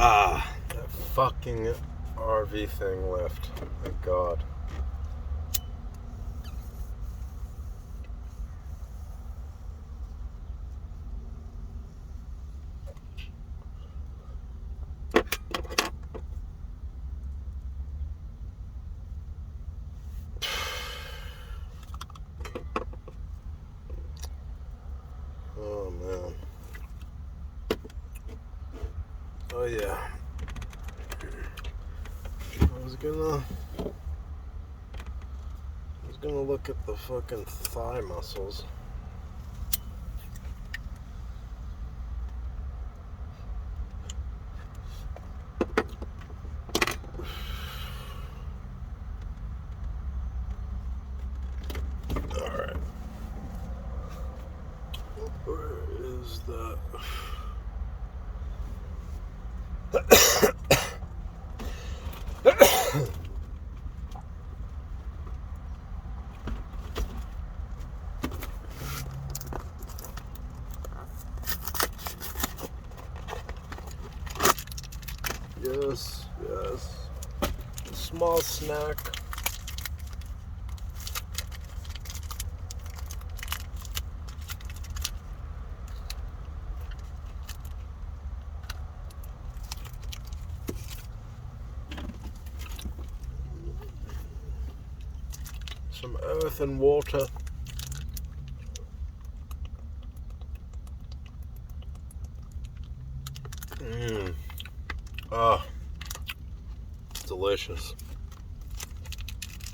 That fucking RV thing left. Thank God. Oh man. Oh yeah. I was gonna look at the fucking thigh muscles. Alright. Where is that? Yes. A small snack. Some earth and water. Ah, delicious.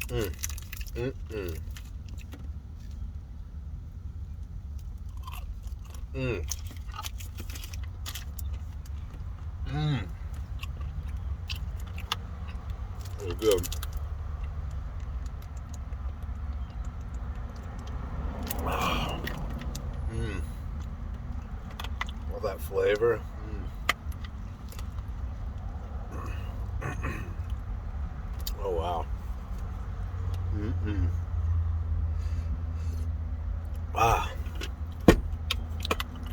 Mm. Mm-mm. Mm. Mm. It's good. Mm. All that flavor. Oh wow. Mm-mm.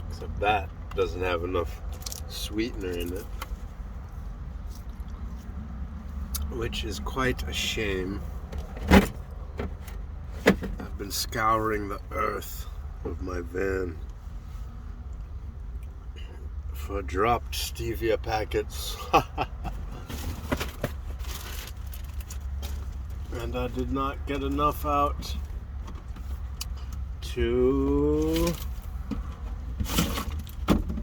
Except that doesn't have enough sweetener in it, which is quite a shame. I've been scouring the earth of my van for dropped stevia packets. And I did not get enough out to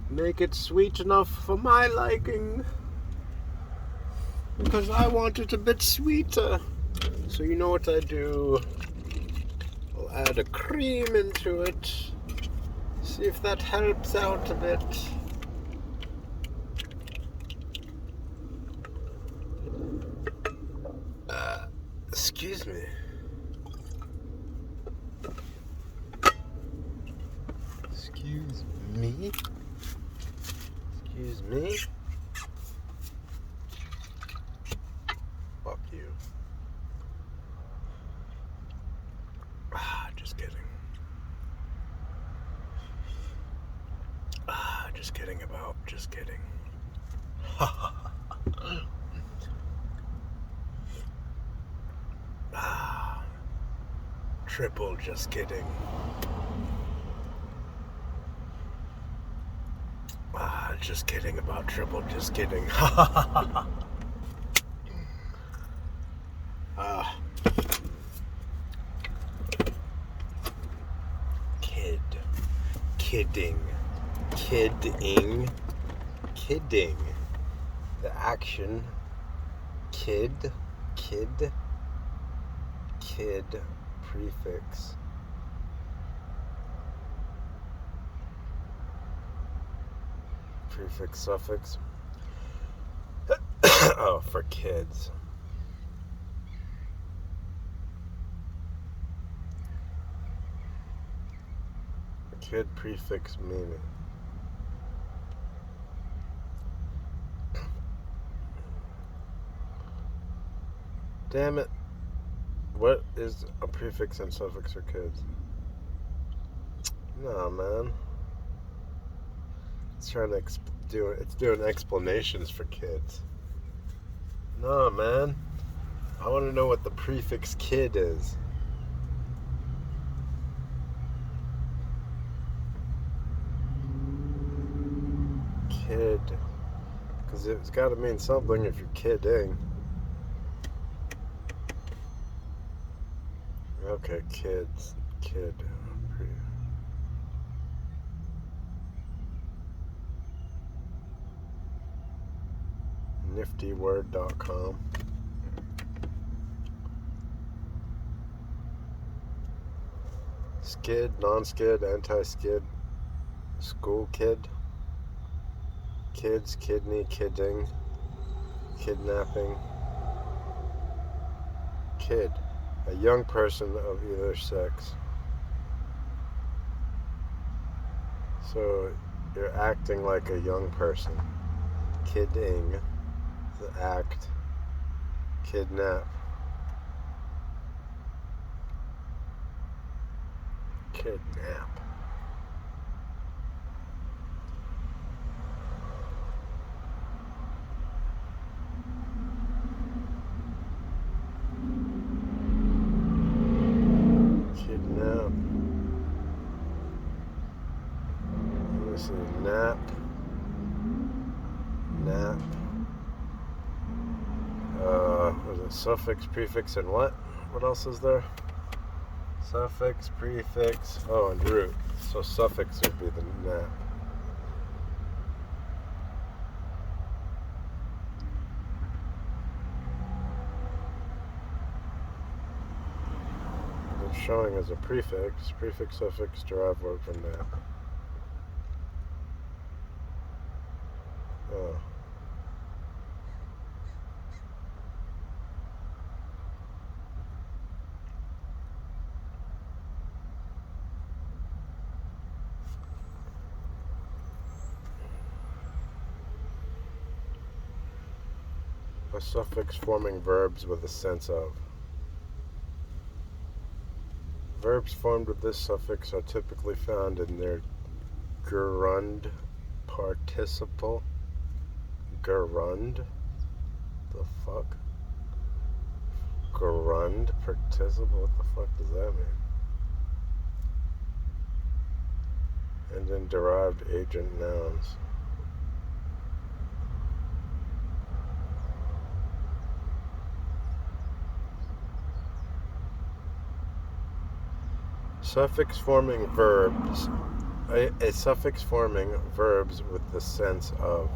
make it sweet enough for my liking, because I want it a bit sweeter. So you know what I do? I'll add a cream into it, see if that helps out a bit. Excuse me. Excuse me? Excuse me? Fuck you. Just kidding. Just kidding. Triple just kidding. Just kidding about triple just kidding. Kidding. The action. Kid. Prefix. Prefix, suffix. Oh, for kids. Kid prefix meaning. Damn it. What is a prefix and suffix for kids? Nah, man. It's trying to doing explanations for kids. No, man. I want to know what the prefix kid is. Kid. Because it's got to mean something if you're kidding. Okay, kids. Kid. Niftyword.com. Skid, non-skid, anti-skid, school kid, kids, kidney, kidding, kidnapping, kid, a young person of either sex. So you're acting like a young person. Kidding, the act, kidnap. Kidnap. Kidnap. Let me see. Nap. Nap. Was it suffix, prefix, and what? What else is there? Suffix, prefix, oh, and root. So suffix would be the nap. It's showing as a prefix, suffix, derived word from nap. Oh. A suffix forming verbs with a sense of. Verbs formed with this suffix are typically found in their gerund participle. Gerund? The fuck? Gerund participle? What the fuck does that mean? And in derived agent nouns. Suffix forming verbs. A suffix forming verbs with the sense of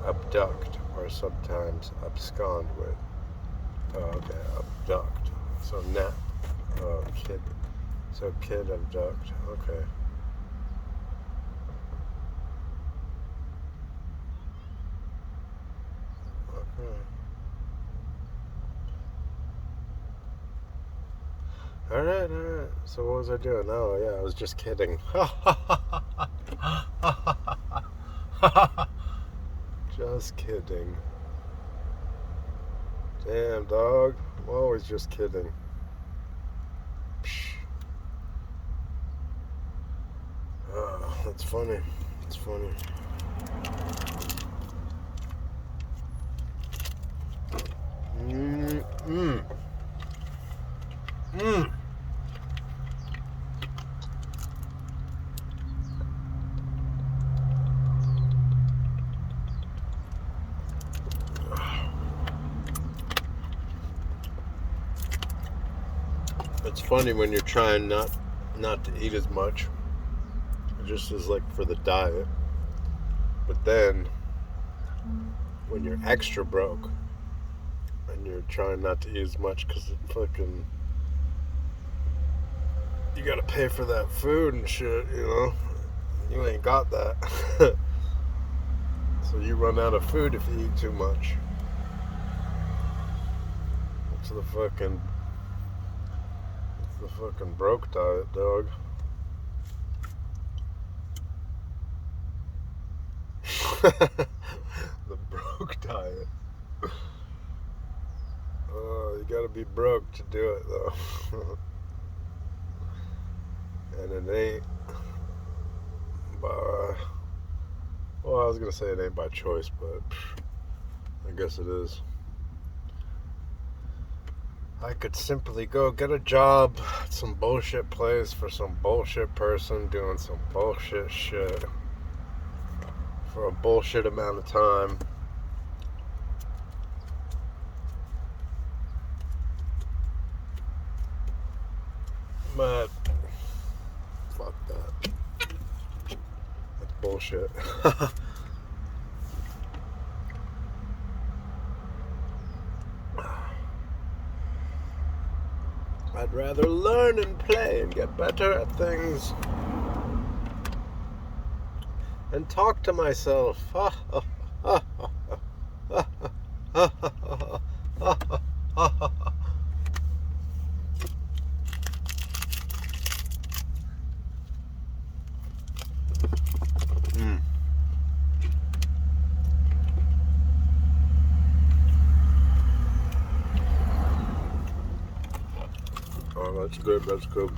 abduct or sometimes abscond with. Oh, okay, abduct. So nap. Kid. So kid, abduct. Okay. Alright. So what was I doing? Oh, yeah, I was just kidding. Just kidding. Damn, dog. I'm always just kidding. Psh. Oh, that's funny. It's funny. It's funny when you're trying not to eat as much, just as like for the diet. But then when you're extra broke and you're trying not to eat as much because it fucking, you gotta pay for that food and shit, you know? You ain't got that. So you run out of food if you eat too much. It's the fucking broke diet, dog. The broke diet. Oh, you gotta be broke to do it, though. And it ain't by Well, I was gonna say it ain't by choice, but I guess it is. I could simply go get a job at some bullshit place for some bullshit person doing some bullshit shit for a bullshit amount of time. But fuck that. That's bullshit. I'd rather learn and play and get better at things. And talk to myself. Oh, that's good, that's good.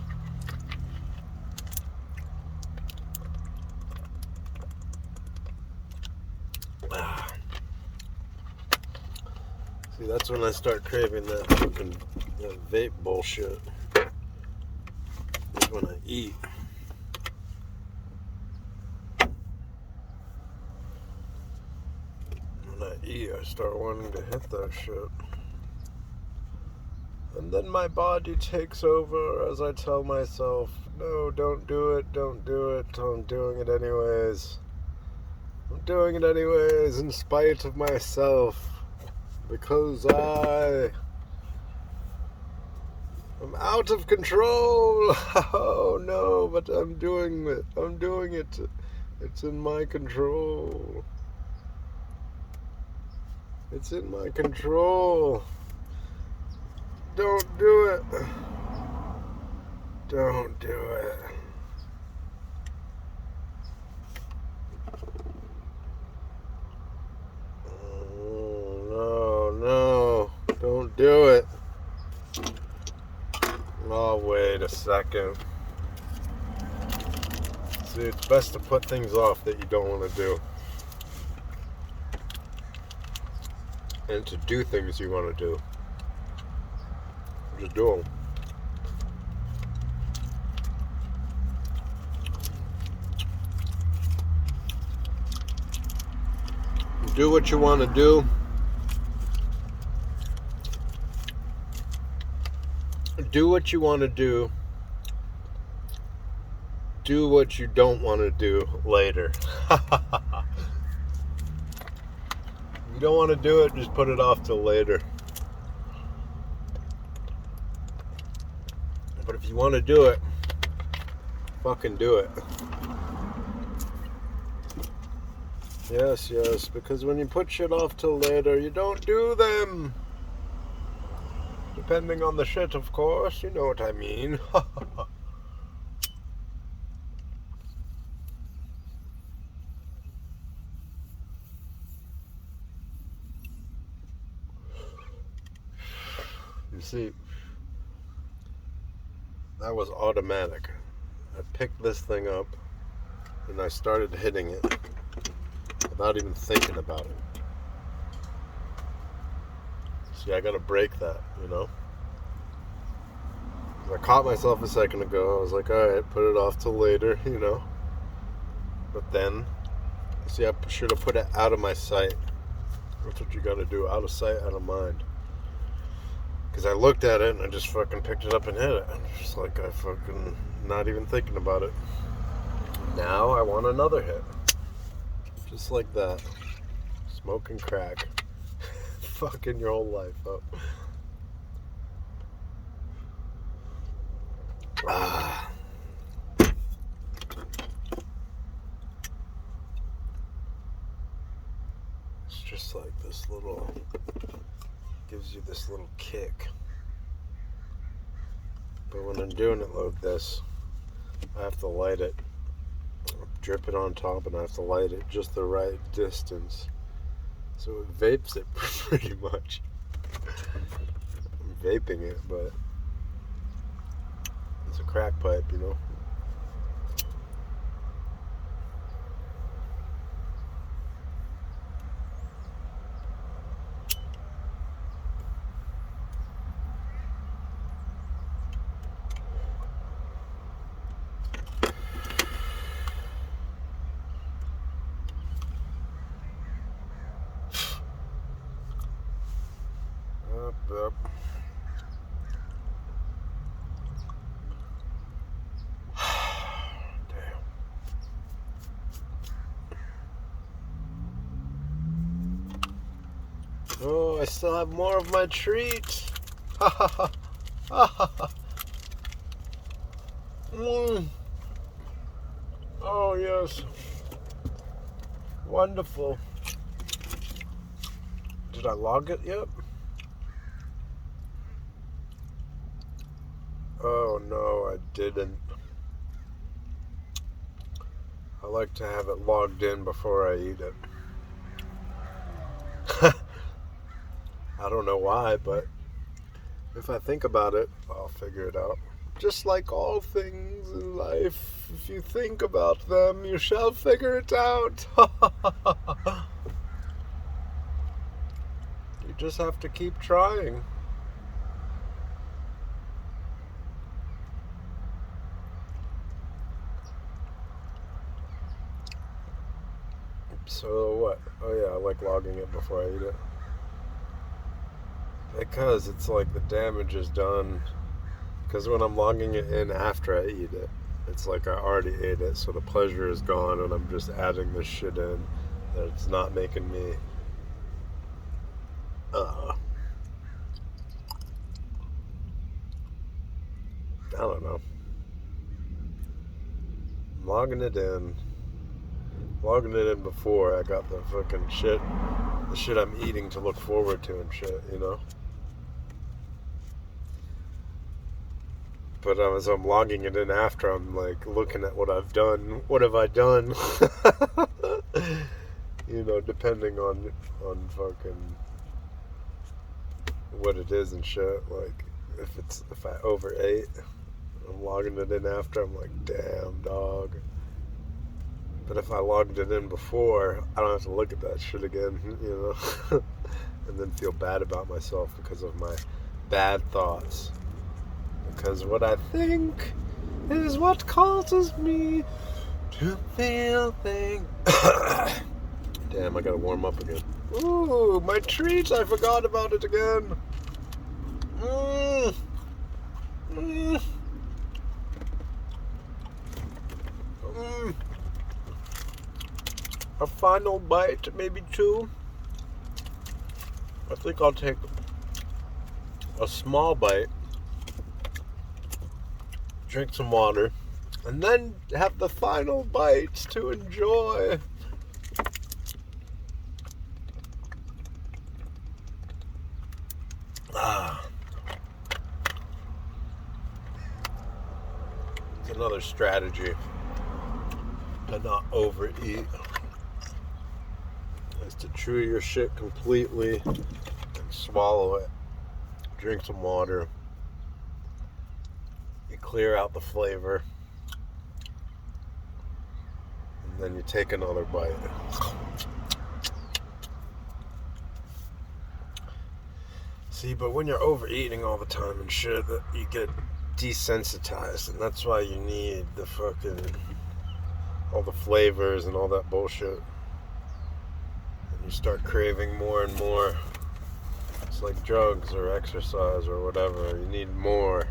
See, that's when I start craving that fucking that vape bullshit. That's when I eat. When I eat, I start wanting to hit that shit. And then my body takes over as I tell myself, no, don't do it, don't do it. I'm doing it anyways. I'm doing it anyways in spite of myself. Because I'm out of control. Oh no, but I'm doing it. I'm doing it. It's in my control. It's in my control. Don't do it. Don't do it. Oh, no. Don't do it. Oh, wait a second. See, it's best to put things off that you don't want to do. And to do things you want to do. Just do them. Do what you want to do. Do what you want to do. Do what you don't want to do later. You don't want to do it, just put it off till later. But if you want to do it, fucking do it. Yes, yes, because when you put shit off till later, you don't do them. Depending on the shit, of course, you know what I mean. You see, that was automatic. I picked this thing up and I started hitting it without even thinking about it. See, I gotta break that, you know? I caught myself a second ago. I was like, alright, put it off till later, you know? But then, see, I should have put it out of my sight. That's what you gotta do. Out of sight, out of mind. Because I looked at it and I just fucking picked it up and hit it. Just like I fucking not even thinking about it. Now I want another hit. Just like that. Smoking crack. Fucking your whole life up. Ah. It's just like this little, gives you this little kick. But when I'm doing it like this, I have to light it, drip it on top, and I have to light it just the right distance. So it vapes it pretty much. I'm vaping it, but it's a crack pipe, you know. I still have more of my treat. Ha ha ha. Ha ha ha. Oh, yes. Wonderful. Did I log it yet? Oh, no, I didn't. I like to have it logged in before I eat it. I don't know why, but if I think about it, I'll figure it out. Just like all things in life, if you think about them, you shall figure it out. You just have to keep trying. So what? Oh yeah, I like logging it before I eat it. Because it's like the damage is done. Because when I'm logging it in after I eat it, it's like I already ate it, so the pleasure is gone, and I'm just adding this shit in that it's not making me. I don't know. I'm logging it in before I got the fucking shit, the shit I'm eating to look forward to and shit, you know? But as I'm logging it in after, I'm like looking at what I've done. What have I done? You know, depending on fucking what it is and shit. Like if I overate, I'm logging it in after. I'm like, damn, dog. But if I logged it in before, I don't have to look at that shit again, you know, and then feel bad about myself because of my bad thoughts. Because what I think is what causes me to feel things. Damn, I gotta warm up again. Ooh, my treat! I forgot about it again. A final bite, maybe two. I think I'll take a small bite, drink some water, and then have the final bites to enjoy. It's another strategy to not overeat is to chew your shit completely and swallow it. Drink some water. You clear out the flavor. And then you take another bite. See, but when you're overeating all the time and shit, you get desensitized, and that's why you need the fucking all the flavors and all that bullshit. And you start craving more and more. It's like drugs or exercise or whatever. You need more.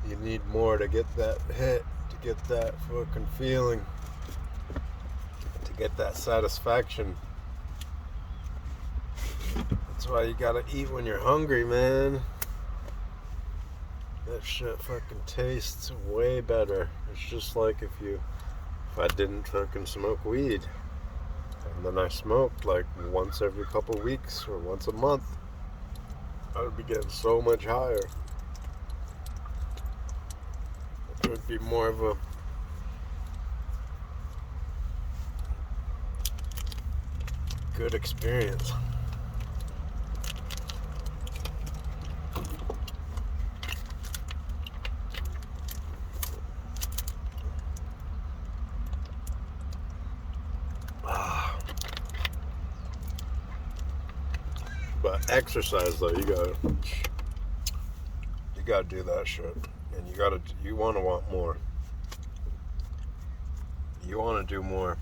You need more to get that hit, to get that fucking feeling, to get that satisfaction. That's why you gotta eat when you're hungry, man. That shit fucking tastes way better. It's just like if I didn't fucking smoke weed, and then I smoked like once every couple weeks or once a month, I would be getting so much higher. It would be more of a good experience. But exercise though, you gotta do that shit, and you want more. You want to do more.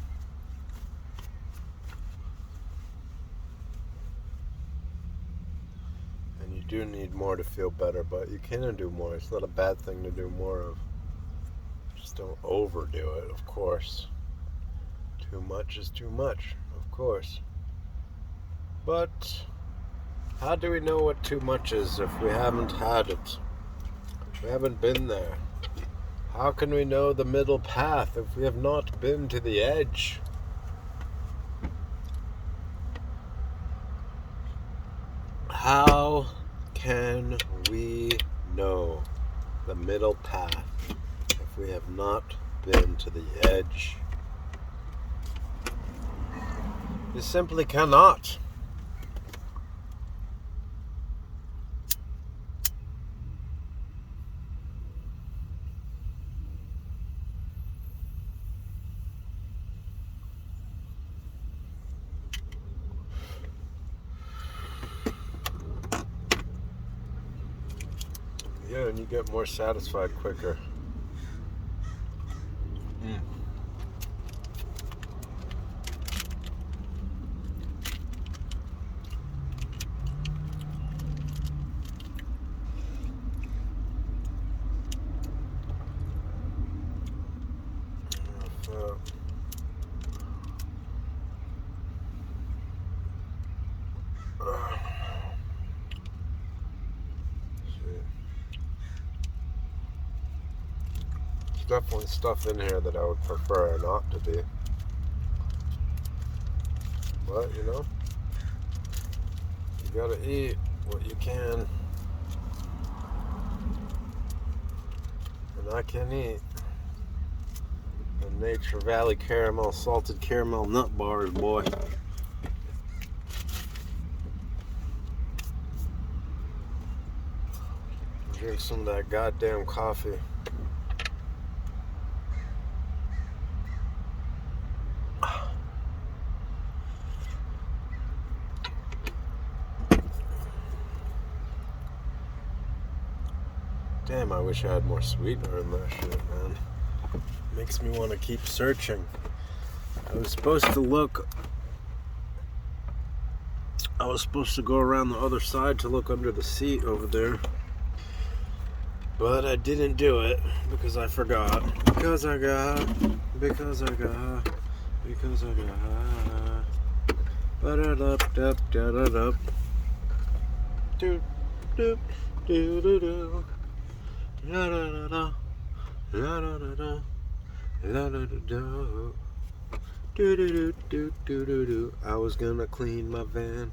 And you do need more to feel better, but you can do more. It's not a bad thing to do more of. Just don't overdo it, of course. Too much is too much, of course. But How do we know what too much is if we haven't had it? We haven't been there. How can we know the middle path if we have not been to the edge? How can we know the middle path if we have not been to the edge? You simply cannot. Yeah, and you get more satisfied quicker. Definitely stuff in here that I would prefer not to be. But, you know, you gotta eat what you can. And I can eat the Nature Valley Caramel Salted Caramel Nut Bars, boy. Drink some of that goddamn coffee. Damn, I wish I had more sweetener in that shit, man. Makes me want to keep searching. I was supposed to go around the other side to look under the seat over there. But I didn't do it because I forgot. Because I got. Ba-da-dup-dup-da-da-dup. Doop-doop-doo-doo-doo. La la la la, la la la la, la la la do, do do do do do do do. I was gonna clean my van,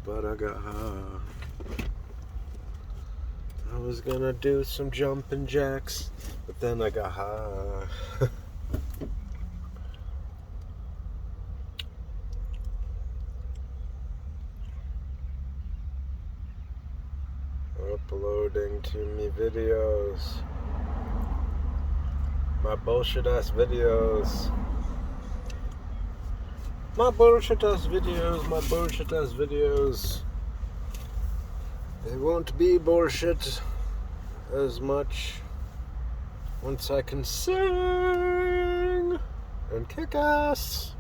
but I got high. I was gonna do some jumping jacks, but then I got high. Uploading to me videos. My bullshit ass videos. My bullshit ass videos. They won't be bullshit as much once I can sing and kick ass.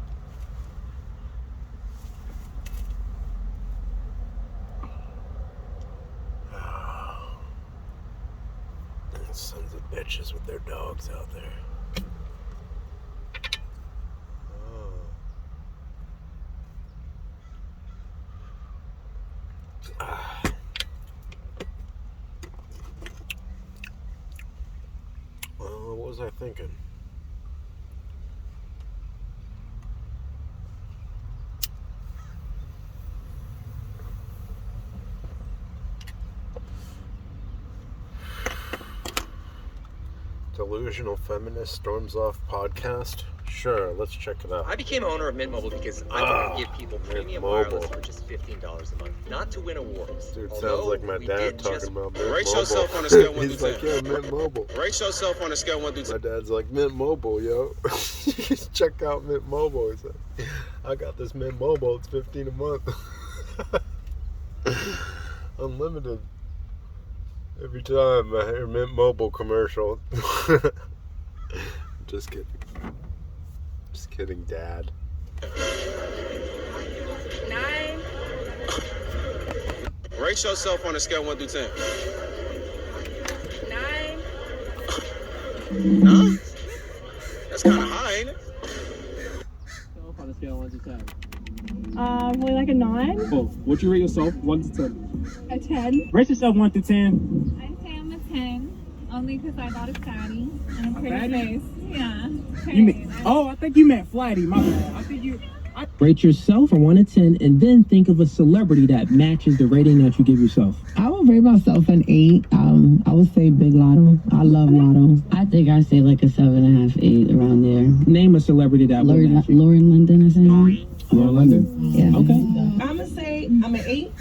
Sons of bitches with their dogs out there. What was I thinking? Delusional Feminist storms off podcast? Sure, let's check it out. I became owner of Mint Mobile because I want to give people premium wireless for just $15 a month, not to win awards. Dude, sounds like my dad talking about Mint Rate Mobile. yourself on a scale 1 He's through like, 10. yo, Mint Mobile. Rate yourself on a scale 1 through 10. My dad's like, Mint Mobile, yo. Check out Mint Mobile. He's like, I got this Mint Mobile. It's $15 a month. Unlimited. Every time I hear Mint Mobile commercial. Just kidding. Just kidding, Dad. 9. Rate yourself on a scale 1 through 10. 9. 9? That's kind of high, ain't it? On a scale of 1 to 10. Probably like a 9. Oh, would you rate yourself 1 to 10? A 10. Rate yourself 1 to 10. I'd say I'm a 10. Only because I got a fatty and a pretty fatty? face. Yeah. You mean, I think you meant flatty. My bad. I think you. Rate yourself from 1 to 10 and then think of a celebrity that matches the rating that you give yourself. I would rate myself an 8. I would say Big Lotto. I love Lotto. I think I say like a 7.5, 8 around there. Name a celebrity that would match you. Lauren London or something. Lauren London? Yeah. Okay. I'm gonna say I'm an 8.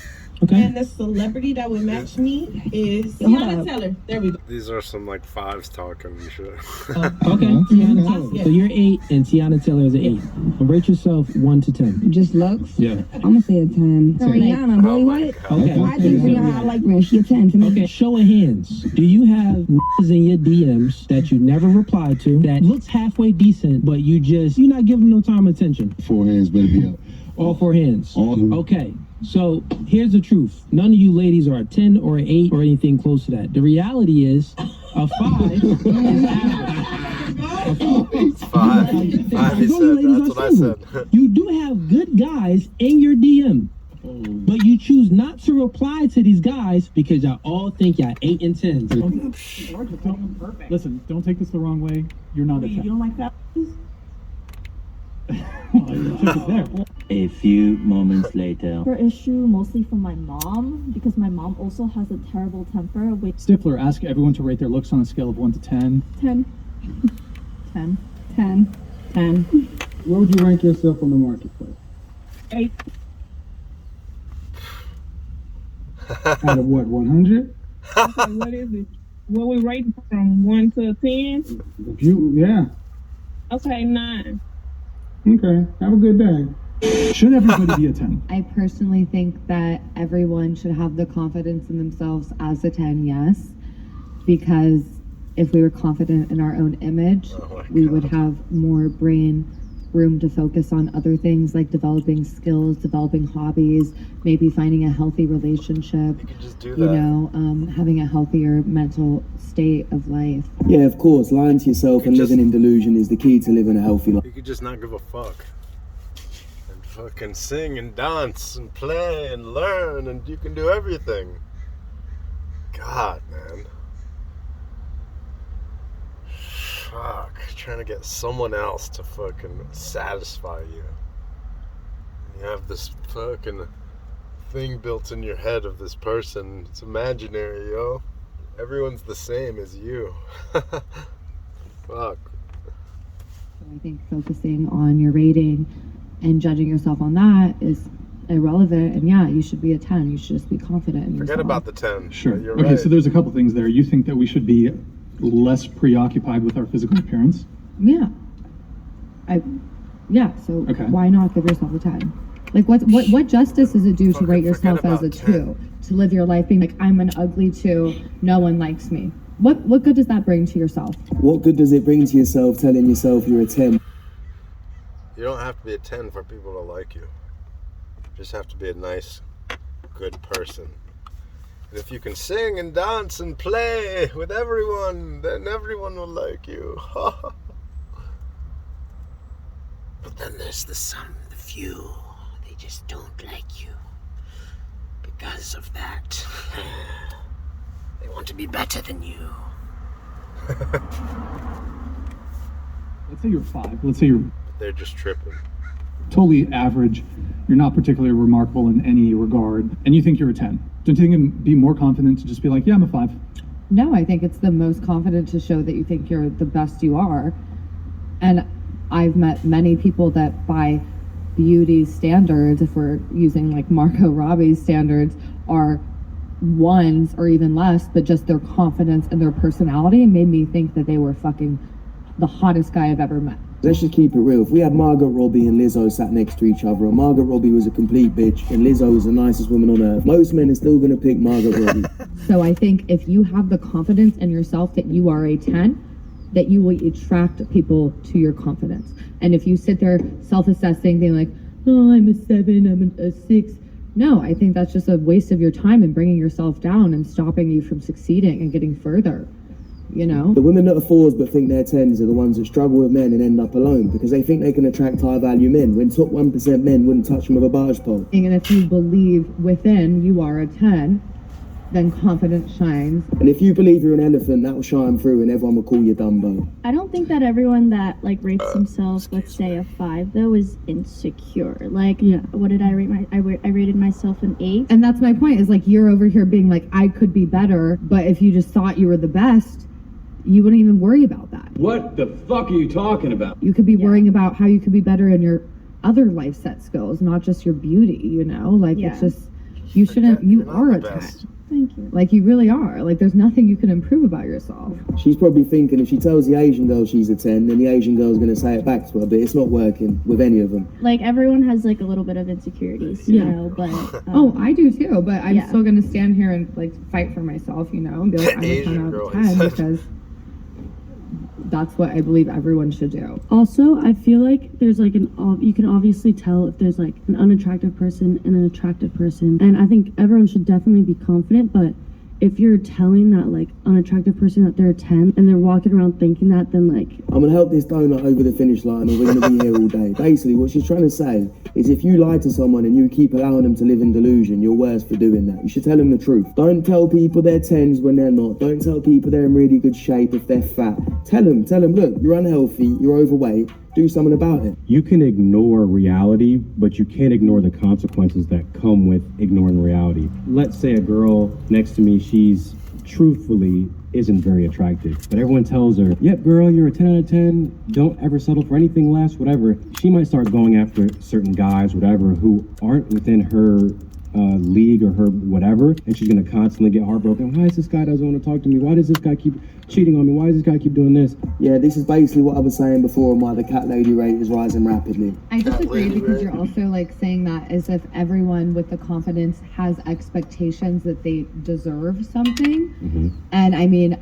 Okay. And the celebrity that would match me is Hold Tiana up. Taylor. There we go. These are some like fives talking and shit. Okay. Tiana Taylor. So you're 8 and Tiana Taylor is an 8. And rate yourself 1 to 10. Just looks? Yeah. I'm gonna say a 10. Rihanna, boy, what? Okay. I think Rihanna, I like Rihanna. She a 10 to me. Okay, show of hands. Do you have niggas in your DMs that you never reply to that looks halfway decent, but you're not giving no time attention? 4 hands, baby. All 4 hands. All of them. Okay. So here's the truth. None of you ladies are a 10 or an 8 or anything close to that. The reality is a 5 is It's 5. 5 he said. That's what I said. You do have good guys in your DM. But you choose not to reply to these guys because y'all all think y'all 8 and 10. Listen, don't take this the wrong way. You're not a 10. You don't like that? A few moments later. For issue mostly from my mom because my mom also has a terrible temper. Which Stifler, ask everyone to rate their looks on a scale of 1 to 10. 10. 10. 10. 10. Where would you rank yourself on the marketplace? 8. Out of what, 100? What is it? What we rate from 1 to 10? Yeah. Okay, 9. Okay. Have a good day. Should everybody be a 10? I personally think that everyone should have the confidence in themselves as a 10, yes. Because if we were confident in our own image, we would have more brain room to focus on other things like developing skills, developing hobbies, maybe finding a healthy relationship, You can just do that. having a healthier mental state of life. Yeah, of course, lying to yourself and living in delusion is the key to living a healthy life. You could just not give a fuck. And fucking sing and dance and play and learn and you can do everything. God, man. Fuck. Trying to get someone else to fucking satisfy you. You have this fucking thing built in your head of this person. It's imaginary, yo. Everyone's the same as you. Fuck. I think focusing on your rating and judging yourself on that is irrelevant. And yeah, you should be a 10. You should just be confident in yourself. Forget about the 10. Sure. You're Okay, right. so there's a couple things there. You think that we should be less preoccupied with our physical appearance? Yeah. So Okay. why not give yourself a 10? Like what justice does it do to Fucking rate yourself forget as a about 2? To live your life being like, I'm an ugly 2, no one likes me. What good does that bring to yourself? What good does it bring to yourself telling yourself you're a 10? You don't have to be a 10 for people to like you. You just have to be a nice, good person. And if you can sing and dance and play with everyone, then everyone will like you. But then there's the few. They just don't like you. Because of that. They want to be better than you. Let's say you're 5. Let's say you're They're just tripping. totally average. You're not particularly remarkable in any regard. And you think you're a 10. Don't you think it'd be more confident to just be like, yeah, I'm a 5? No, I think it's the most confident to show that you think you're the best you are. And I've met many people that by beauty standards, if we're using like Margot Robbie's standards, are 1s or even less, but just their confidence and their personality made me think that they were fucking the hottest guy I've ever met. Let's just keep it real. If we had Margot Robbie and Lizzo sat next to each other, and Margot Robbie was a complete bitch, and Lizzo was the nicest woman on earth, most men are still going to pick Margot Robbie. So I think if you have the confidence in yourself that you are a 10, that you will attract people to your confidence. And if you sit there self-assessing, being like, oh, I'm a 7, I'm a 6. No, I think that's just a waste of your time and bringing yourself down and stopping you from succeeding and getting further, you know? The women that are 4s but think they're 10s are the ones that struggle with men and end up alone because they think they can attract high-value men when top 1% men wouldn't touch them with a barge pole. And if you believe within you are a 10, then confidence shines. And if you believe you're an elephant, that'll shine through and everyone will call you Dumbo. I don't think that everyone that like rates themselves, let's say a 5 though, is insecure. Like, Yeah. what did I rate I rated myself an 8. And that's my point, is like, you're over here being like, I could be better, but if you just thought you were the best, you wouldn't even worry about that. What the fuck are you talking about? You could be worrying about how you could be better in your other life set skills, not just your beauty, you know? Like, Yeah. it's just, you shouldn't, you You're not are a the 10. best. Thank you. Like, you really are. Like, there's nothing you can improve about yourself. She's probably thinking if she tells the Asian girl she's a 10, then the Asian girl's going to say it back to her, but it's not working with any of them. Like everyone has like a little bit of insecurities, you Yeah. know, but Oh, I do too, but I'm Yeah. still gonna stand here and like fight for myself, you know, and be like, I'm a 10 Asian out girl, of he 10 said. because that's what I believe everyone should do. Also, I feel like there's like you can obviously tell if there's like an unattractive person and an attractive person. And I think everyone should definitely be confident, but if you're telling that like unattractive person that they're a 10 and they're walking around thinking that, then like, I'm going to help this donut over the finish line or we're going to be here all day. Basically, what she's trying to say is if you lie to someone and you keep allowing them to live in delusion, you're worse for doing that. You should tell them the truth. Don't tell people they're 10s when they're not. Don't tell people they're in really good shape if they're fat. Tell them, look, you're unhealthy, you're overweight, do something about it. You can ignore reality, but you can't ignore the consequences that come with ignoring reality. Let's say a girl next to me, she's truthfully isn't very attractive, but everyone tells her, yep, girl, you're a 10 out of 10, don't ever settle for anything less, whatever. She might start going after certain guys, whatever, who aren't within her league or her whatever, and she's gonna constantly get heartbroken. Why is this guy doesn't want to talk to me? Why does this guy keep cheating on me? Why does this guy keep doing this? Yeah, this is basically what I was saying before and why the cat lady rate is rising rapidly. I disagree lady, because right? you're also like saying that as if everyone with the confidence has expectations that they deserve something. And I mean,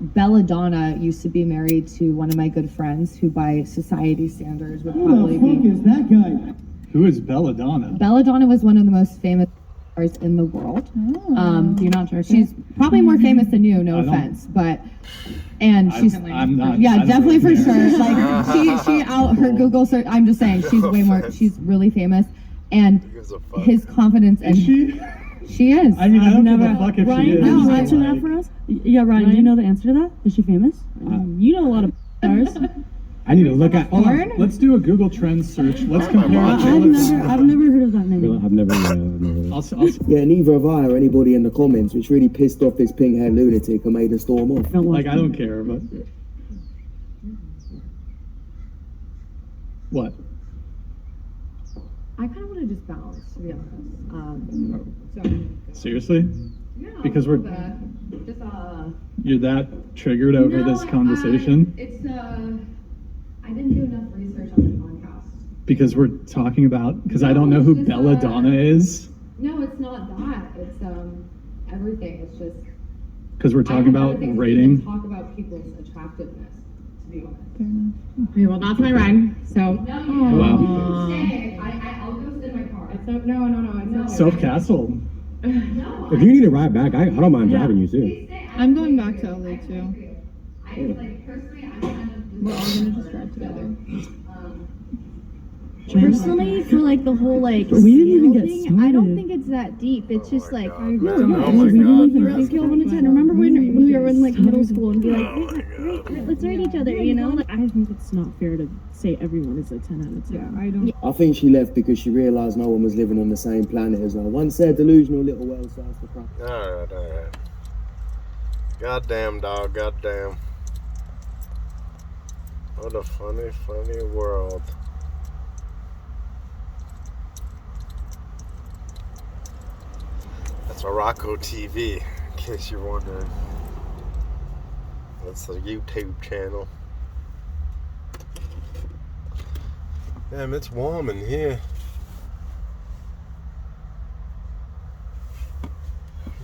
Belladonna used to be married to one of my good friends who by society standards would probably be. is that guy? Who is Belladonna? Belladonna was one of the most famous stars in the world. you're not joking. She's probably more famous than you, no I don't- offense, but and she's I'm not. yeah, I don't definitely for really care. sure. Like she out her Google search. I'm just saying she's way more. She's really famous, and Who gives a fuck? his confidence and Is she? she is. I mean, I don't give never- a fuck if Ryan, she is. can you No, answer like- that for us? Yeah, Ryan, do you know the answer to that? Is she famous? You know a lot of stars. I need to look at. Hold on, let's do a Google Trends search. Let's Oh my compare. God. I've never heard of that name. I've never. I'll Yeah, neither have I or anybody in the comments, which really pissed off this pink-haired lunatic and made her storm off. Don't watch like, I don't care, but what? I kind of want to just bounce, to be honest. Seriously? Yeah, Because we're- just You're that triggered over this conversation It's I didn't do enough research on the podcast. because we're talking about because I don't know who Belladonna is No, it's not that. It's everything. It's just because we're talking about rating. Talk about people's attractiveness. To be honest. Okay, well that's my ride. So. Wow. I'll go sit in my car. It's no. It's not. Self Castle. If you need a ride back, I don't mind driving you too. I'm going back to LA too. We're all gonna just drive together. Personally, for like the whole like we didn't even get thing, started. I don't think it's that deep. It's just like God. no, Oh my we God. didn't even scale 1 to 10. Remember when we were in like middle school and be like, let's rate each other, you know? Like, I think it's not fair to say everyone is a 10 out of 10. Yeah, I don't. I think she left because she realised no one was living on the same planet as her. Once they're delusional little well sized to crap. Alright. Goddamn, dog, goddamn. What a funny, funny world. That's a Rocco TV, in case you're wondering. That's the YouTube channel. Damn, it's warm in here.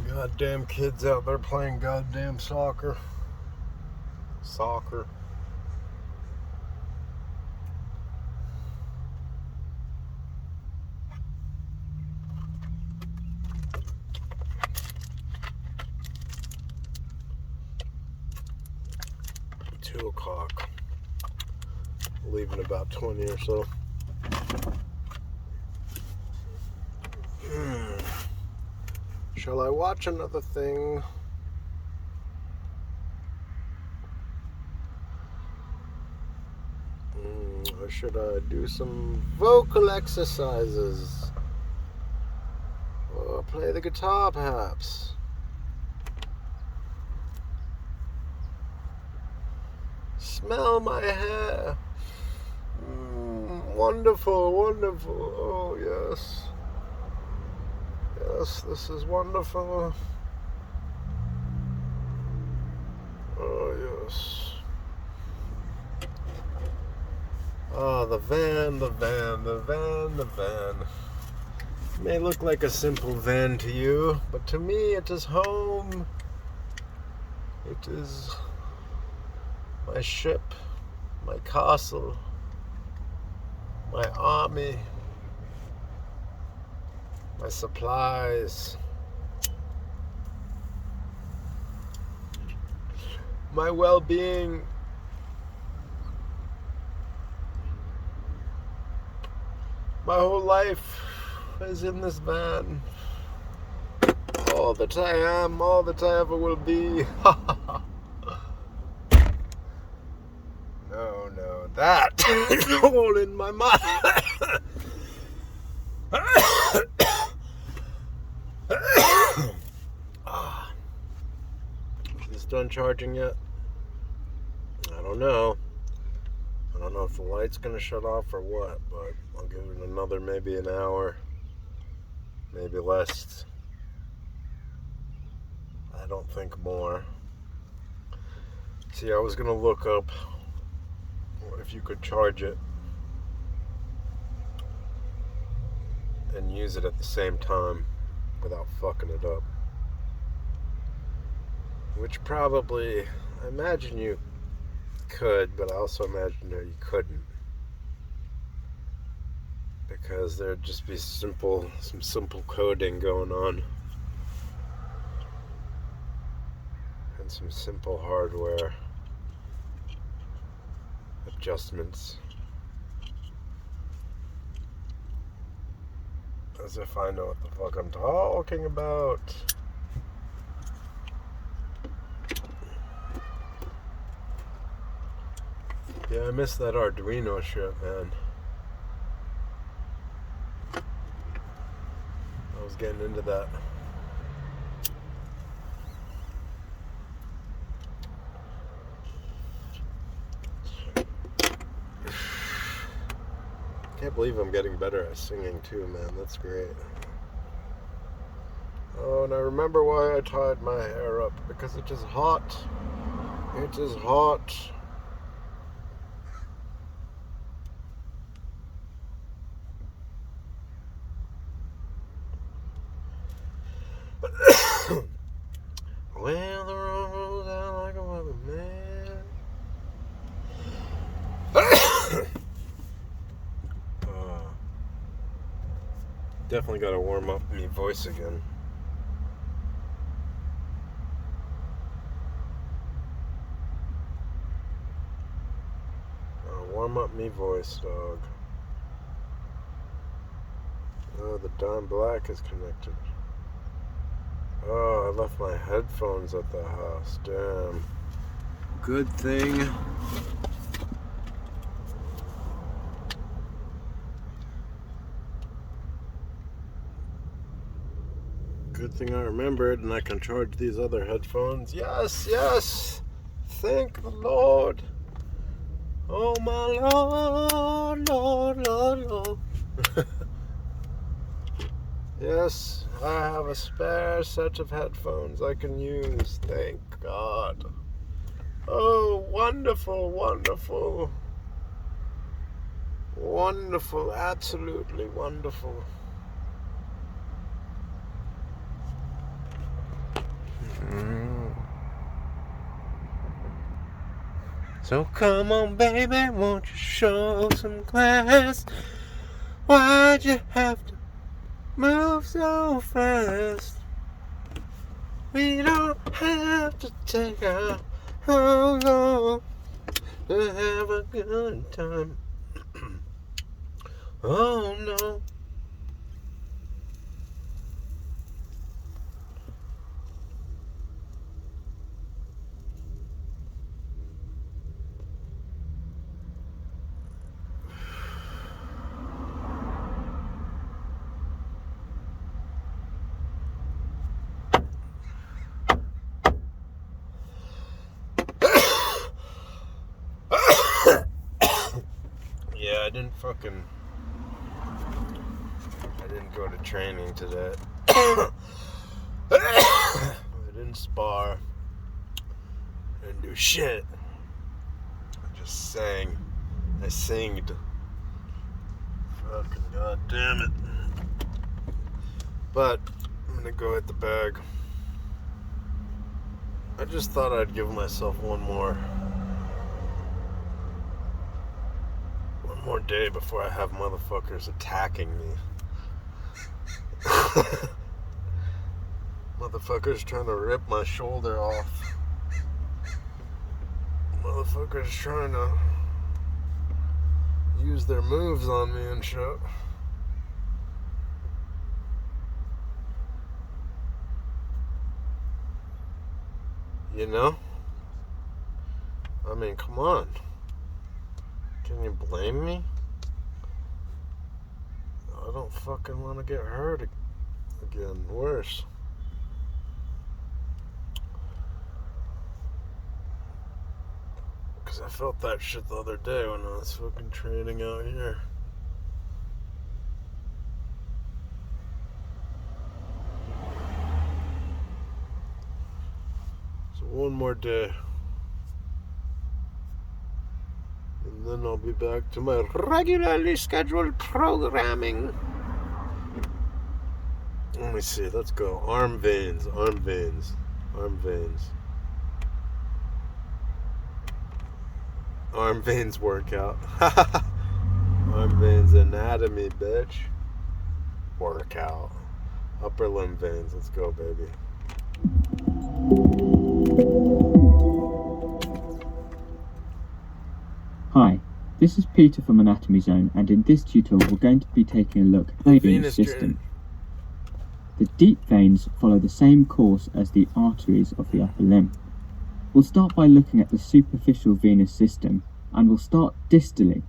Goddamn kids out there playing goddamn soccer. Soccer. Two o'clock. Leave in about 20 or so. Shall I watch another thing? Or should I do some vocal exercises? Or play the guitar, perhaps? Smell my hair. Wonderful, wonderful. Oh, yes. Yes, this is wonderful. Oh, yes. Oh, the van, the van, the van, the van. It may look like a simple van to you, but to me it is home. It is my ship, my castle, my army, my supplies, my well-being. My whole life is in this van. All that I am, all that I ever will be. No, that is all in my mind. Is this done charging yet? I don't know. I don't know if the light's gonna shut off or what, but I'll give it another maybe an hour, maybe less. I don't think more. See, I was gonna look up if you could charge it and use it at the same time without fucking it up. Which probably, I imagine you could, but I also imagine that you couldn't, because there'd just be some simple coding going on and some simple hardware adjustments. As if I know what the fuck I'm talking about. Yeah, I missed that Arduino shit, man. I was getting into that. Can't believe I'm getting better at singing too, man. That's great. Oh, and I remember why I tied my hair up. Because it is hot. It is hot. Well, the road rolls out like a rubber man. Definitely got to warm up my voice again. Warm up me voice, dog. Oh, the Don Black is connected. Oh, I left my headphones at the house. Damn. Good thing. Good thing I remembered, and I can charge these other headphones. Yes, yes. Thank the Lord. Oh my Lord, Lord, Lord, Lord. Yes, I have a spare set of headphones I can use. Thank God. Oh, wonderful, wonderful. Wonderful, absolutely wonderful. So come on, baby, won't you show some class? Why'd you have to move so fast? We don't have to take our whole long to have a good time. Oh no. I didn't go to training today. I didn't spar. I didn't do shit. I just sang. I singed. Fucking goddamn it. But I'm gonna go hit the bag. I just thought I'd give myself one more day before I have motherfuckers attacking me. Motherfuckers trying to rip my shoulder off. Motherfuckers trying to use their moves on me and shit. You know? I mean, come on. Can you blame me? I don't fucking want to get hurt again. Worse. Because I felt that shit the other day when I was fucking training out here. So one more day. And then I'll be back to my regularly scheduled programming. Let me see, let's go. Arm veins, arm veins, arm veins. Arm veins workout. Arm veins anatomy, bitch. Workout. Upper limb veins, let's go, baby. Hi, this is Peter from Anatomy Zone, and in this tutorial we're going to be taking a look at the venous system. The deep veins follow the same course as the arteries of the upper limb. We'll start by looking at the superficial venous system, and we'll start distally.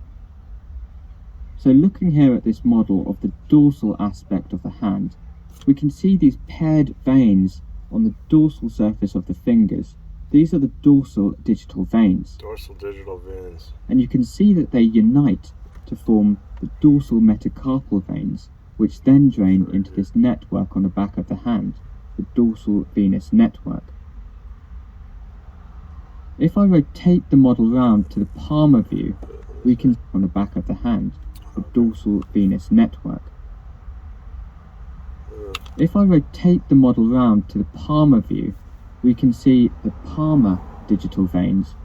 So looking here at this model of the dorsal aspect of the hand, we can see these paired veins on the dorsal surface of the fingers. These are the dorsal digital veins. Dorsal digital veins. And you can see that they unite to form the dorsal metacarpal veins, which then drain into this network on the back of the hand, the dorsal venous network. If I rotate the model round to the palmar view, we can see on the back of the hand, the dorsal venous network. If I rotate the model round to the palmar view, we can see the palmar digital veins.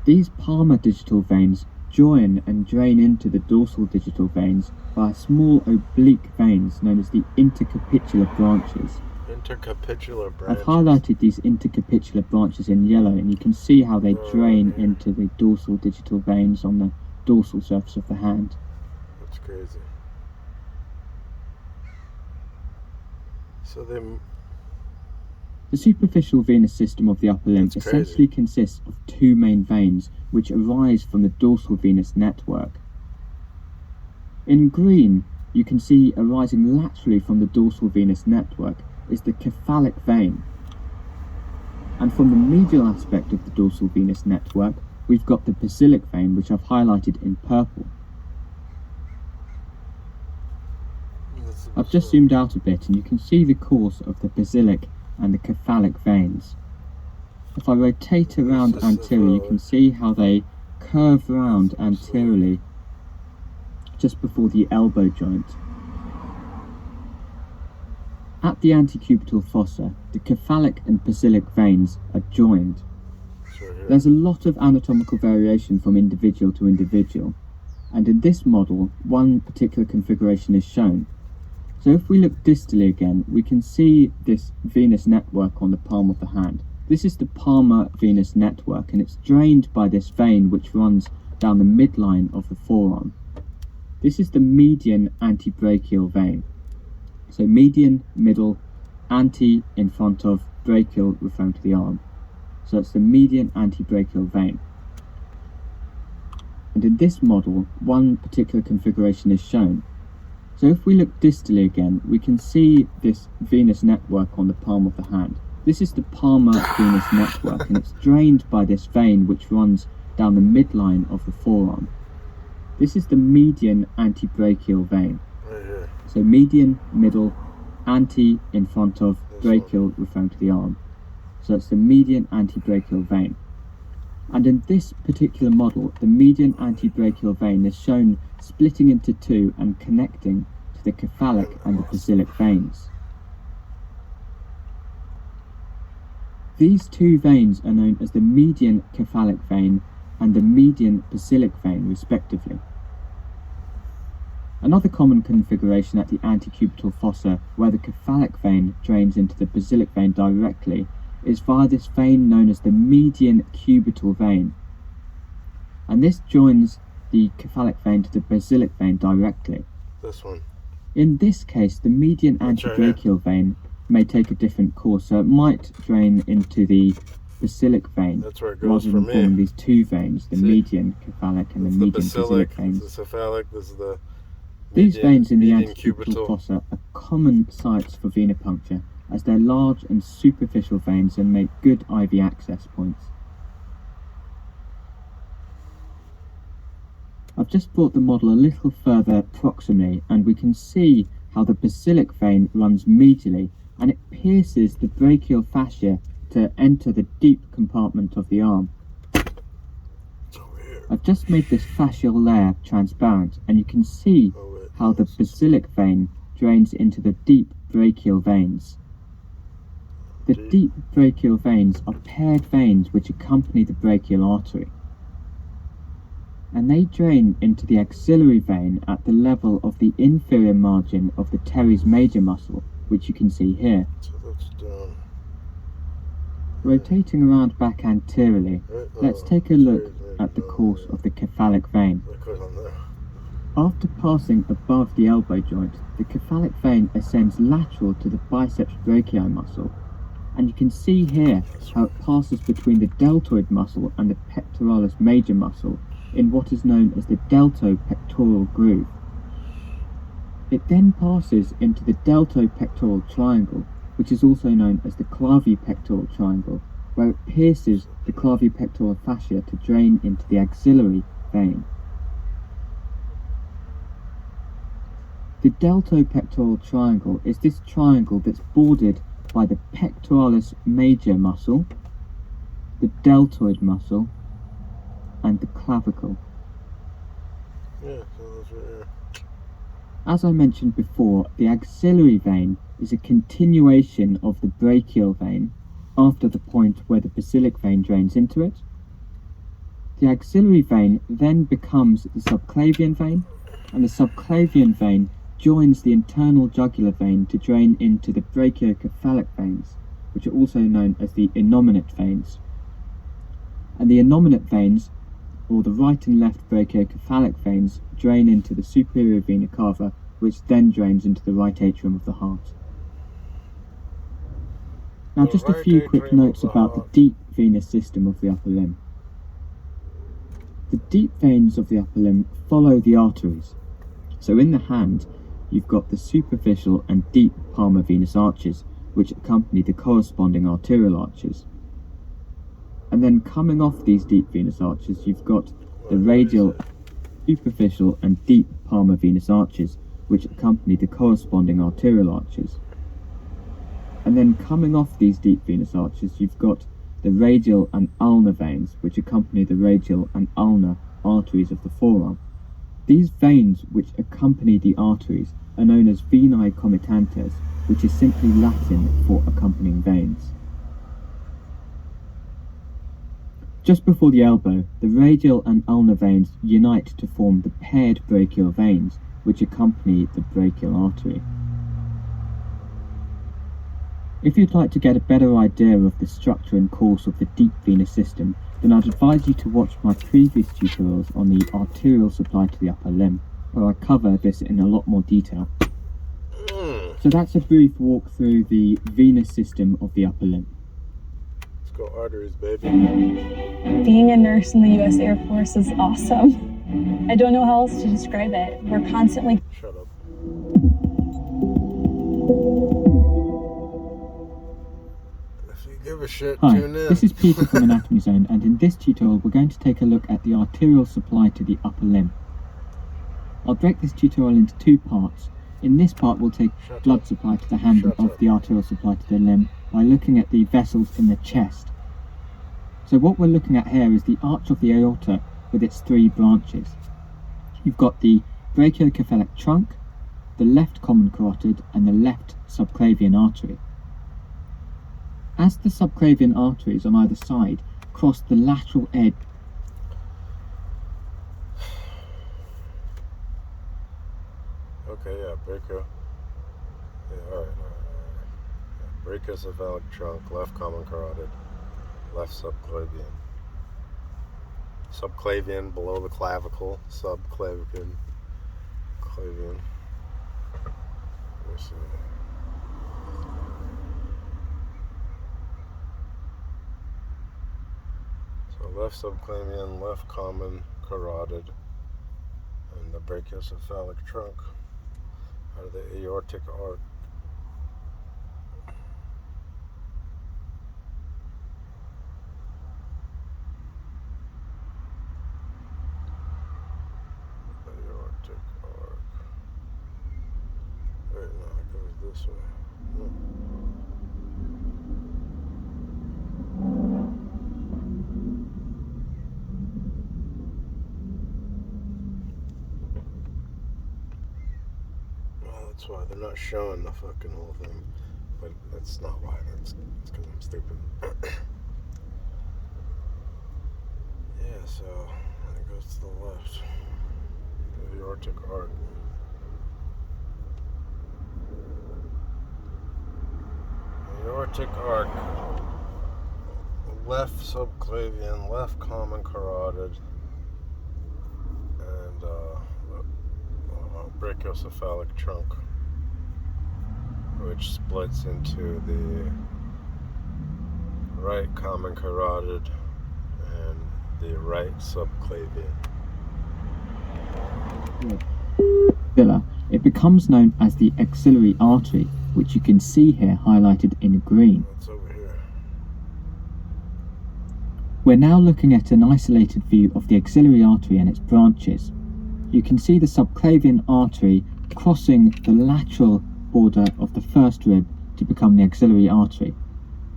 These palmar digital veins join and drain into the dorsal digital veins via small oblique veins known as the intercapitular branches. Intercapitular branches. I've highlighted these intercapitular branches in yellow, and you can see how they drain into the dorsal digital veins on the dorsal surface of the hand. That's crazy. So the superficial venous system of the upper limb essentially consists of two main veins which arise from the dorsal venous network. In green, you can see arising laterally from the dorsal venous network is the cephalic vein. And from the medial aspect of the dorsal venous network, we've got the basilic vein, which I've highlighted in purple. I've just zoomed out a bit and you can see the course of the basilic and the cephalic veins. If I rotate around anteriorly, you can see how they curve round anteriorly just before the elbow joint. At the antecubital fossa, the cephalic and basilic veins are joined. There's a lot of anatomical variation from individual to individual, and in this model, one particular configuration is shown. So if we look distally again, we can see this venous network on the palm of the hand. This is the palmar venous network, and it's drained by this vein which runs down the midline of the forearm. This is the median antebrachial vein. So median, middle, anti in front of, brachial referring to the arm. So it's the median antebrachial vein. And in this model, one particular configuration is shown. So if we look distally again, we can see this venous network on the palm of the hand. This is the palmar venous network, and it's drained by this vein which runs down the midline of the forearm. This is the median antebrachial vein. Right here. So median, middle, anti in front of, brachial referring to the arm. So it's the median antebrachial vein. And in this particular model, the median antebrachial vein is shown splitting into two and connecting to the cephalic and the basilic veins. These two veins are known as the median cephalic vein and the median basilic vein, respectively. Another common configuration at the antecubital fossa, where the cephalic vein drains into the basilic vein directly, is via this vein known as the median cubital vein. And this joins the cephalic vein to the basilic vein directly. This one. In this case, the median antebrachial vein may take a different course, so it might drain into the basilic vein That's where it goes rather than for me. forming these two veins, the See? median cephalic and the This is median basilic, basilic veins. this is the cephalic, this is the These median- veins in the median antecubital cubital. fossa are common sites for venipuncture, as they're large and superficial veins and make good IV access points. I've just brought the model a little further proximally, and we can see how the basilic vein runs medially and it pierces the brachial fascia to enter the deep compartment of the arm. I've just made this fascial layer transparent, and you can see how the basilic vein drains into the deep brachial veins. The deep brachial veins are paired veins which accompany the brachial artery, and they drain into the axillary vein at the level of the inferior margin of the teres major muscle, which you can see here. So that's down. Rotating around back anteriorly, let's take a look at the course of the cephalic vein. That goes on there. After passing above the elbow joint, the cephalic vein ascends lateral to the biceps brachii muscle, and you can see here how it passes between the deltoid muscle and the pectoralis major muscle in what is known as the deltopectoral groove. It then passes into the deltopectoral triangle, which is also known as the clavipectoral triangle, where it pierces the clavipectoral fascia to drain into the axillary vein. The deltopectoral triangle is this triangle that's bordered by the pectoralis major muscle, the deltoid muscle, and the clavicle. Yeah, so that's right here. As I mentioned before, the axillary vein is a continuation of the brachial vein after the point where the basilic vein drains into it. The axillary vein then becomes the subclavian vein, and the subclavian vein joins the internal jugular vein to drain into the brachiocephalic veins, which are also known as the innominate veins. And the innominate veins, or the right and left brachiocephalic veins, drain into the superior vena cava, which then drains into the right atrium of the heart. Now, just a few quick notes about the deep venous system of the upper limb. The deep veins of the upper limb follow the arteries. So in the hand, you've got the superficial and deep palmar venous arches, which accompany the corresponding arterial arches. And then coming off these deep venous arches, you've got the radial, superficial and deep palmar venous arches, which accompany the corresponding arterial arches. And then coming off these deep venous arches, you've got the radial and ulnar veins, which accompany the radial and ulnar arteries of the forearm. These veins which accompany the arteries are known as venae comitantes, which is simply Latin for accompanying veins. Just before the elbow, the radial and ulnar veins unite to form the paired brachial veins, which accompany the brachial artery. If you'd like to get a better idea of the structure and course of the deep venous system, then I'd advise you to watch my previous tutorials on the arterial supply to the upper limb, where I cover this in a lot more detail. So that's a brief walk through the venous system of the upper limb. Let's go arteries, baby. Being a nurse in the U.S. Air Force is awesome. I don't know how else to describe it. We're constantly... Shut up. If you give a shit, Hi, tune in. this is Peter from Anatomy Zone, and in this tutorial we're going to take a look at the arterial supply to the upper limb. I'll break this tutorial into two parts. In this part we'll take blood supply to the hand and of the arterial supply to the limb by looking at the vessels in the chest. So what we're looking at here is the arch of the aorta with its three branches. You've got the brachiocephalic trunk, the left common carotid and the left subclavian artery. As the subclavian arteries on either side cross the lateral edge. Okay, yeah, brachio. Yeah, alright. Yeah, brachiocephalic trunk, left common carotid, left subclavian. Subclavian below the clavicle, subclavian, clavian. Let's see. So left subclavian, left common carotid, and the brachiocephalic trunk out of the aortic arc. Aortic arc. Wait, no, it goes this way. No. That's why they're not showing the fucking whole thing, but that's not why. It's because I'm stupid. Yeah, so it goes to the left, the aortic arc. The aortic arc, left subclavian, left common carotid, and brachiocephalic trunk, which splits into the right common carotid and the right subclavian. It becomes known as the axillary artery, which you can see here highlighted in green. It's over here. We're now looking at an isolated view of the axillary artery and its branches. You can see the subclavian artery crossing the lateral border of the first rib to become the axillary artery.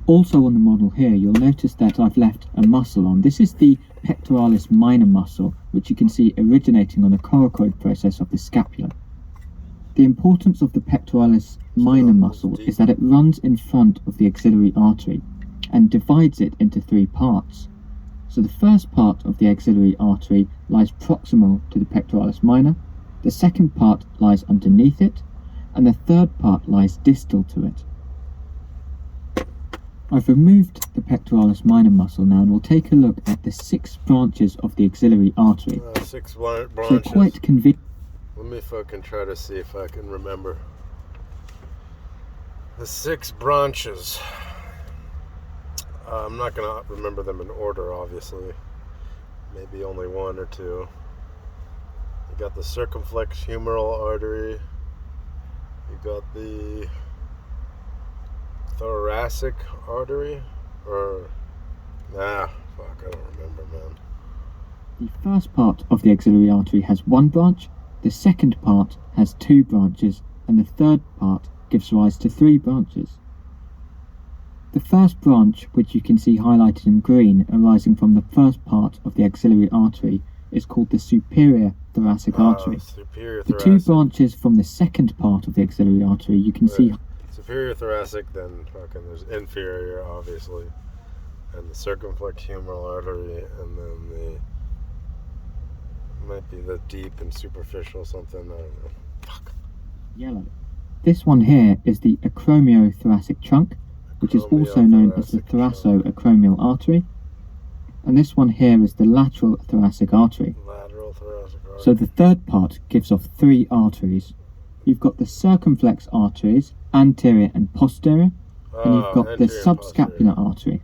Also on the model here, you'll notice that I've left a muscle on. This is the pectoralis minor muscle, which you can see originating on the coracoid process of the scapula. The importance of the pectoralis minor muscle is that it runs in front of the axillary artery and divides it into three parts. So the first part of the axillary artery lies proximal to the pectoralis minor, the second part lies underneath it, and the third part lies distal to it. I've removed the pectoralis minor muscle now and we'll take a look at the 6 branches of the axillary artery. 6 branches. So quite convenient. Let me fucking try to see if I can remember. The 6 branches. I'm not going to remember them in order, obviously. Maybe only 1 or 2. You got the circumflex humeral artery. You got the thoracic artery. Or, fuck, I don't remember, man. The first part of the axillary artery has 1 branch, the second part has 2 branches, and the third part gives rise to 3 branches. The first branch, which you can see highlighted in green, arising from the first part of the axillary artery, is called the superior thoracic artery. The 2 branches from the second part of the axillary artery you can see. Superior thoracic, then fucking there's inferior, obviously, and the circumflex humeral artery, and then the might be the deep and superficial something. I don't know. Fuck. Yellow. This one here is the acromiothoracic trunk, which is also known as the thoracoacromial artery, and this one here is the lateral thoracic artery. Lateral thoracic artery. So the third part gives off 3 arteries. You've got the circumflex arteries, anterior and posterior, and you've got the subscapular artery.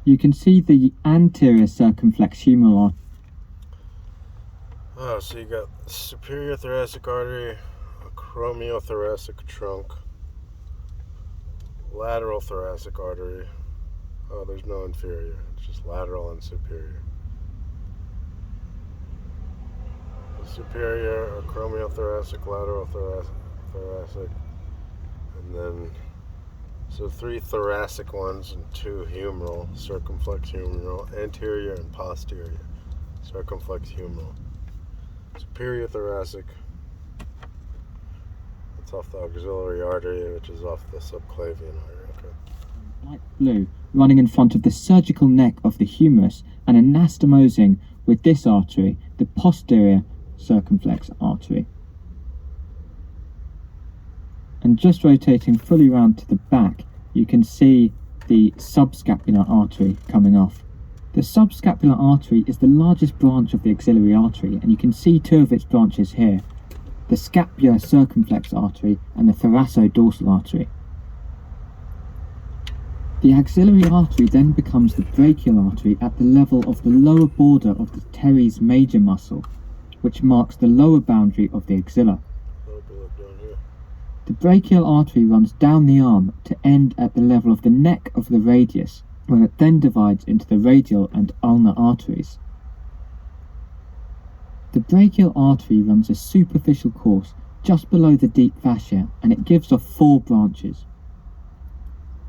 You can see the anterior circumflex humeral artery. Oh, so you got superior thoracic artery, acromiothoracic trunk, lateral thoracic artery. Oh, there's no inferior. It's just lateral and superior. superior acromiothoracic, lateral thoracic, and then so 3 thoracic ones and 2 humeral, circumflex humeral, anterior and posterior, circumflex humeral. Superior thoracic, it's off the auxiliary artery, which is off the subclavian artery. Okay. Light blue, running in front of the surgical neck of the humerus and anastomosing with this artery, the posterior circumflex artery. And just rotating fully round to the back, you can see the subscapular artery coming off. The subscapular artery is the largest branch of the axillary artery, and you can see 2 of its branches here, the scapular circumflex artery and the thoracodorsal artery. The axillary artery then becomes the brachial artery at the level of the lower border of the teres major muscle, which marks the lower boundary of the axilla. The brachial artery runs down the arm to end at the level of the neck of the radius, where it then divides into the radial and ulnar arteries. The brachial artery runs a superficial course just below the deep fascia, and it gives off 4 branches.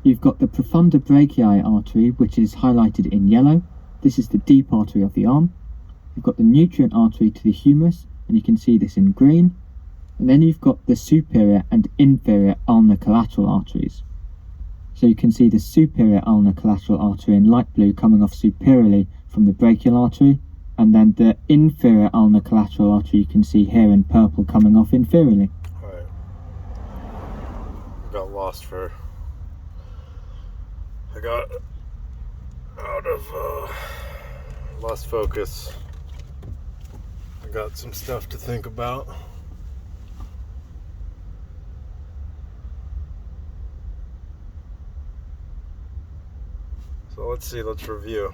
You've got the profunda brachii artery, which is highlighted in yellow. This is the deep artery of the arm. You've got the nutrient artery to the humerus, and you can see this in green. And then you've got the superior and inferior ulnar collateral arteries. So you can see the superior ulnar collateral artery in light blue coming off superiorly from the brachial artery, and then the inferior ulnar collateral artery you can see here in purple coming off inferiorly. Alright. Got lost for... I got out of... lost focus. I got some stuff to think about. So let's see, let's review.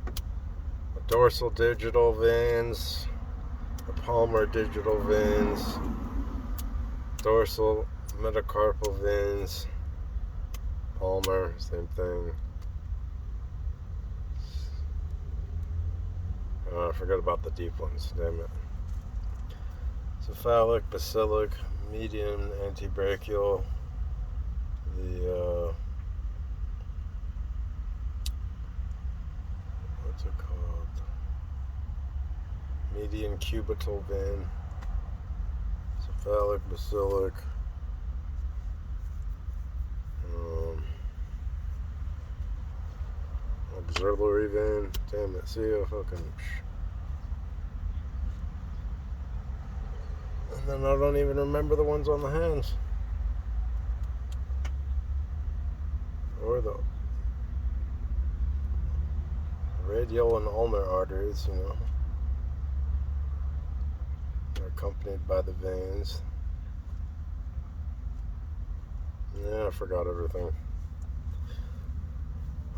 The dorsal digital veins, the palmar digital veins, dorsal metacarpal veins, palmar, same thing. I forgot about the deep ones, damn it. Cephalic, basilic, median, antebrachial, the what's it called? Median cubital vein, cephalic, basilic, auxiliary vein. Damn it! See a fucking. And then I don't even remember the ones on the hands, or the radial and ulnar arteries, you know. They're accompanied by the veins. Yeah, I forgot everything.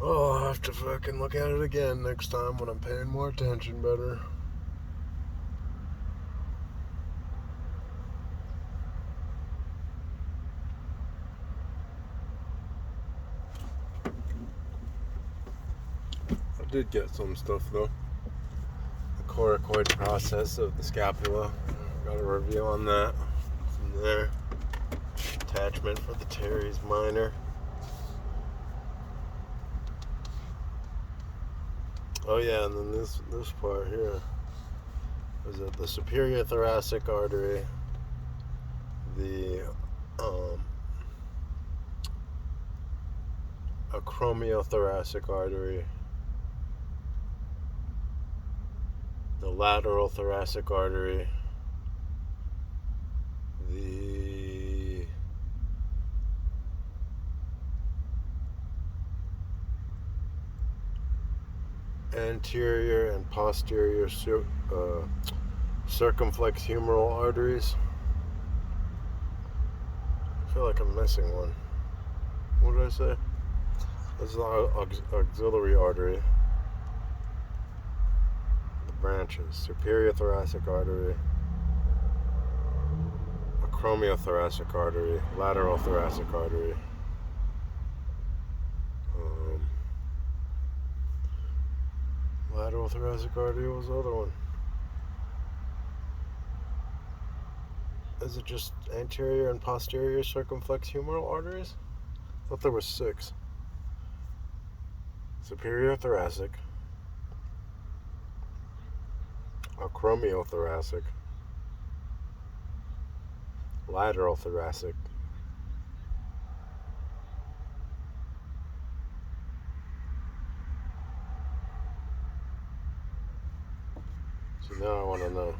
Oh, I'll have to fucking look at it again next time when I'm paying more attention better. I did get some stuff though. The coracoid process of the scapula. Got a review on that from there. Attachment for the teres minor. Oh yeah, and then this part here is it the superior thoracic artery, the acromiothoracic artery, the lateral thoracic artery, the anterior and posterior circumflex humeral arteries. I feel like I'm missing one. What did I say? This is the auxiliary artery. The branches. Superior thoracic artery, acromiothoracic artery, lateral thoracic artery. Lateral thoracic artery was the other one. Is it just anterior and posterior circumflex humeral arteries? I thought there were 6. Superior thoracic, acromiothoracic, lateral thoracic, so now I want to know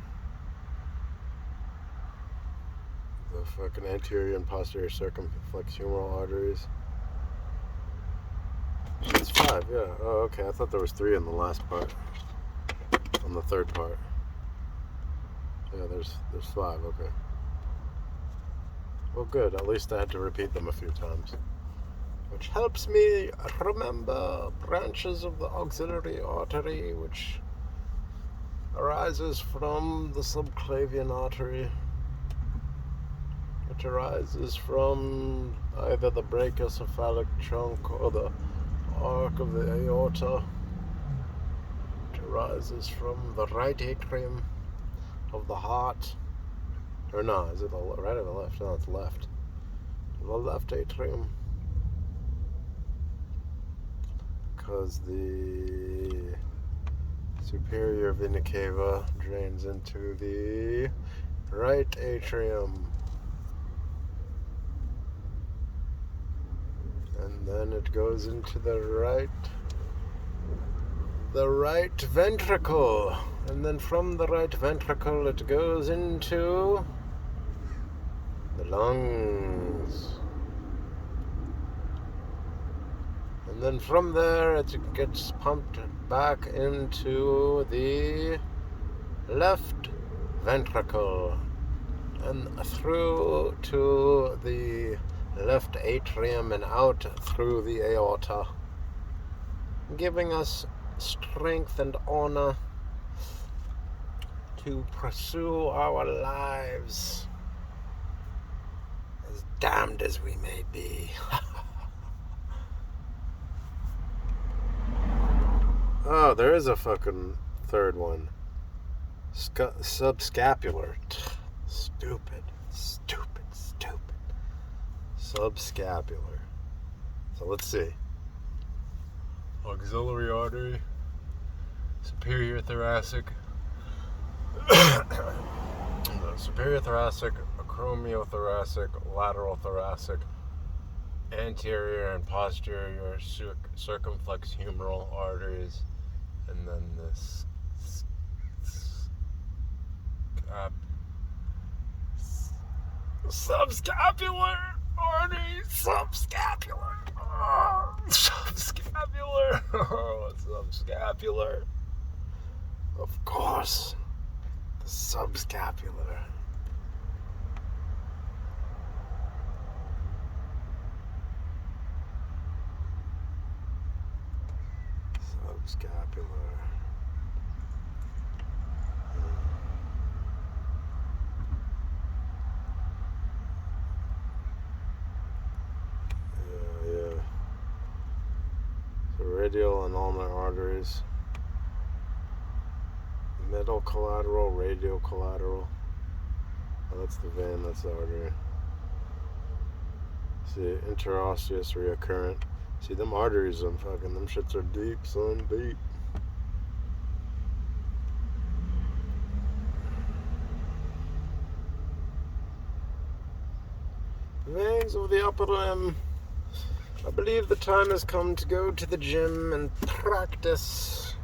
the fucking anterior and posterior circumflex humeral arteries. It's 5, yeah. Oh, okay. I thought there was 3 in the last part. On the third part. Yeah, there's 5, okay. Well, good. At least I had to repeat them a few times. Which helps me remember branches of the auxiliary artery, which arises from the subclavian artery, which arises from either the brachiocephalic trunk or the arc of the aorta, which arises from the right atrium of the heart. Or no, is it the right or the left? No, it's left. The left atrium. Because the superior vena cava drains into the right atrium. And then it goes into the right ventricle. And then from the right ventricle it goes into the lungs. And then from there it gets pumped back into the left ventricle and through to the left atrium and out through the aorta, giving us strength and honor to pursue our lives, as damned as we may be. Oh, there is a fucking third one. Subscapular. Stupid. Subscapular. So let's see. Auxiliary artery, superior thoracic, superior thoracic, acromiothoracic, lateral thoracic, anterior and posterior circumflex humeral arteries, and then this subscapular artery, subscapular, subscapular, of course, the subscapular. Subscapular. Radial and ulnar arteries, middle collateral, radial collateral. Oh, that's the vein, that's the artery. See, interosseous recurrent. See, them arteries, them shits are deep, son, deep. Veins of the upper limb. I believe the time has come to go to the gym and practice.